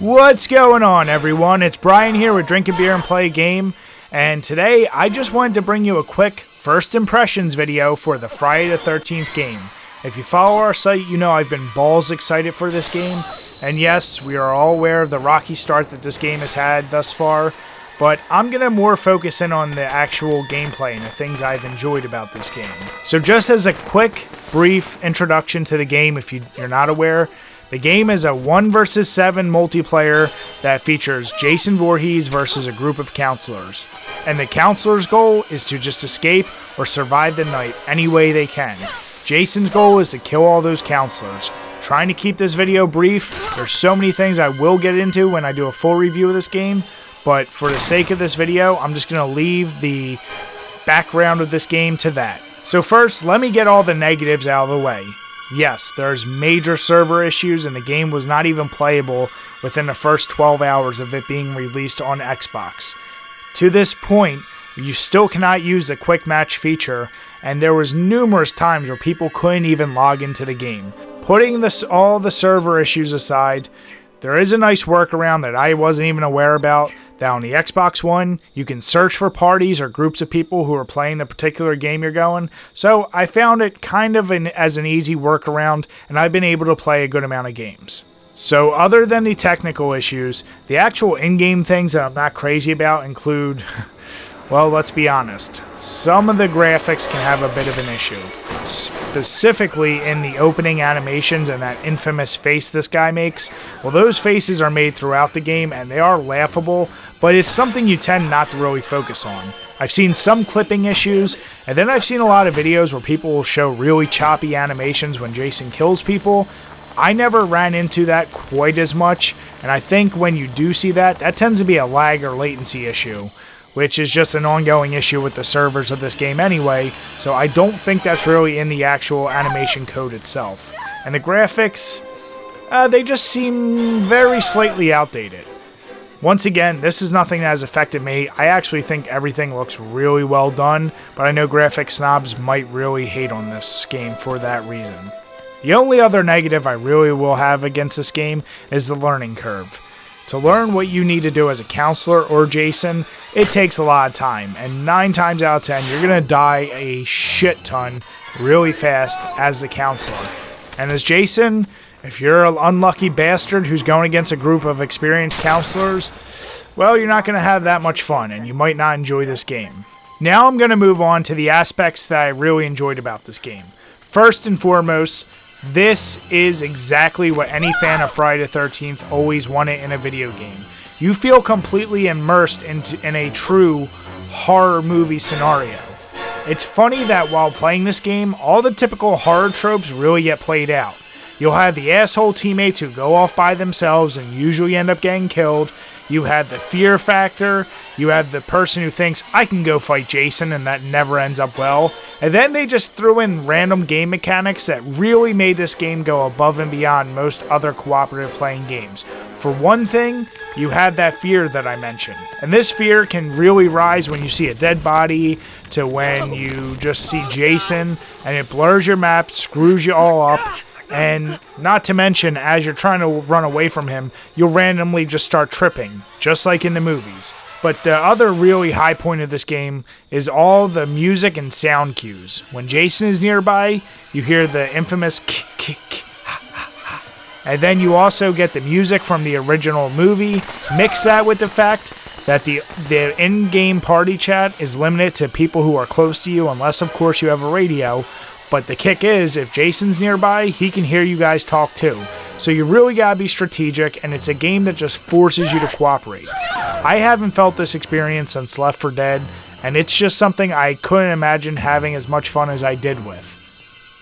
What's going on, everyone? It's Brian here with DrinkABeerandPlayAGame, and today I just wanted to bring you a quick first impressions video for the Friday the 13th game. If you follow our site, you know I've been balls excited for this game, and yes, we are all aware of the rocky start that this game has had thus far, but I'm going to more focus in on the actual gameplay and the things I've enjoyed about this game. So just as a quick, brief introduction to the game, if you're not aware, the game is a 1 vs 7 multiplayer that features Jason Voorhees versus a group of counselors. And the counselor's goal is to just escape or survive the night any way they can. Jason's goal is to kill all those counselors. Trying to keep this video brief, there's so many things I will get into when I do a full review of this game, but for the sake of this video, I'm just going to leave the background of this game to that. So first, let me get all the negatives out of the way. Yes, there's major server issues and the game was not even playable within the first 12 hours of it being released on Xbox. To this point, you still cannot use the quick match feature, and there was numerous times where people couldn't even log into the game. Putting all the server issues aside, there is a nice workaround that I wasn't even aware about, that on the Xbox One, you can search for parties or groups of people who are playing the particular game you're going. So I found it kind of as an easy workaround, and I've been able to play a good amount of games. So other than the technical issues, the actual in-game things that I'm not crazy about include, well, let's be honest, some of the graphics can have a bit of an issue. Specifically in the opening animations and that infamous face this guy makes. Well, those faces are made throughout the game and they are laughable, but it's something you tend not to really focus on. I've seen some clipping issues, and then I've seen a lot of videos where people will show really choppy animations when Jason kills people. I never ran into that quite as much, and I think when you do see that, that tends to be a lag or latency issue, which is just an ongoing issue with the servers of this game anyway, so I don't think that's really in the actual animation code itself. And the graphics, they just seem very slightly outdated. Once again, this is nothing that has affected me. I actually think everything looks really well done, but I know graphic snobs might really hate on this game for that reason. The only other negative I really will have against this game is the learning curve. To learn what you need to do as a counselor or Jason, it takes a lot of time, and 9 times out of 10, you're going to die a shit ton really fast as the counselor. And as Jason, if you're an unlucky bastard who's going against a group of experienced counselors, well, you're not going to have that much fun, and you might not enjoy this game. Now I'm going to move on to the aspects that I really enjoyed about this game. First and foremost, this is exactly what any fan of Friday the 13th always wanted in a video game. You feel completely immersed in a true horror movie scenario. It's funny that while playing this game, all the typical horror tropes really get played out. You'll have the asshole teammates who go off by themselves and usually end up getting killed. You have the fear factor. You have the person who thinks, I can go fight Jason, and that never ends up well. And then they just threw in random game mechanics that really made this game go above and beyond most other cooperative playing games. For one thing, you have that fear that I mentioned. And this fear can really rise when you see a dead body, to when you just see Jason, and it blurs your map, screws you all up. And not to mention, as you're trying to run away from him, you'll randomly just start tripping, just like in the movies. But the other really high point of this game is all the music and sound cues. When Jason is nearby, you hear the infamous k, and then you also get the music from the original movie. Mix that with the fact that the in-game party chat is limited to people who are close to you, unless of course you have a radio. But the kick is, if Jason's nearby, he can hear you guys talk too. So you really gotta be strategic, and it's a game that just forces you to cooperate. I haven't felt this experience since Left 4 Dead, and it's just something I couldn't imagine having as much fun as I did with.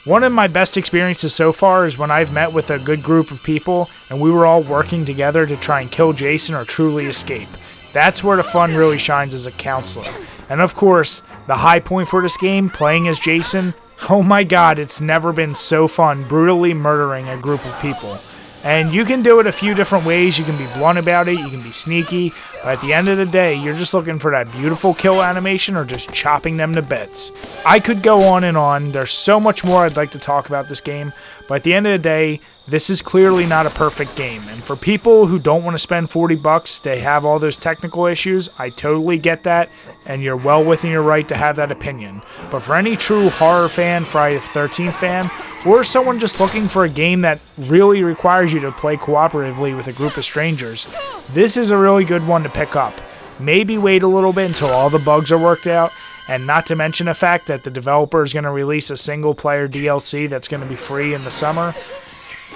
One of my best experiences so far is when I've met with a good group of people, and we were all working together to try and kill Jason or truly escape. That's where the fun really shines as a counselor. And of course, the high point for this game, playing as Jason, oh my god, it's never been so fun brutally murdering a group of people. And you can do it a few different ways. You can be blunt about it, you can be sneaky, but at the end of the day, you're just looking for that beautiful kill animation or just chopping them to bits. I could go on and on. There's so much more I'd like to talk about this game, but at the end of the day, this is clearly not a perfect game. And for people who don't want to spend $40 to have all those technical issues, I totally get that, and you're well within your right to have that opinion. But for any true horror fan, Friday the 13th fan, or someone just looking for a game that really requires you to play cooperatively with a group of strangers, this is a really good one to pick up. Maybe wait a little bit until all the bugs are worked out, and not to mention the fact that the developer is going to release a single-player DLC that's going to be free in the summer.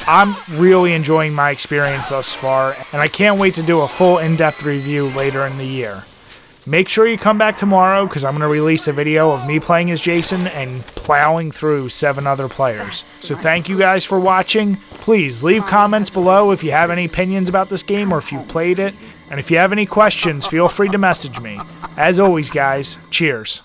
I'm really enjoying my experience thus far, and I can't wait to do a full in-depth review later in the year. Make sure you come back tomorrow, because I'm going to release a video of me playing as Jason and plowing through 7 other players. So thank you guys for watching. Please leave comments below if you have any opinions about this game or if you've played it. And if you have any questions, feel free to message me. As always, guys, cheers.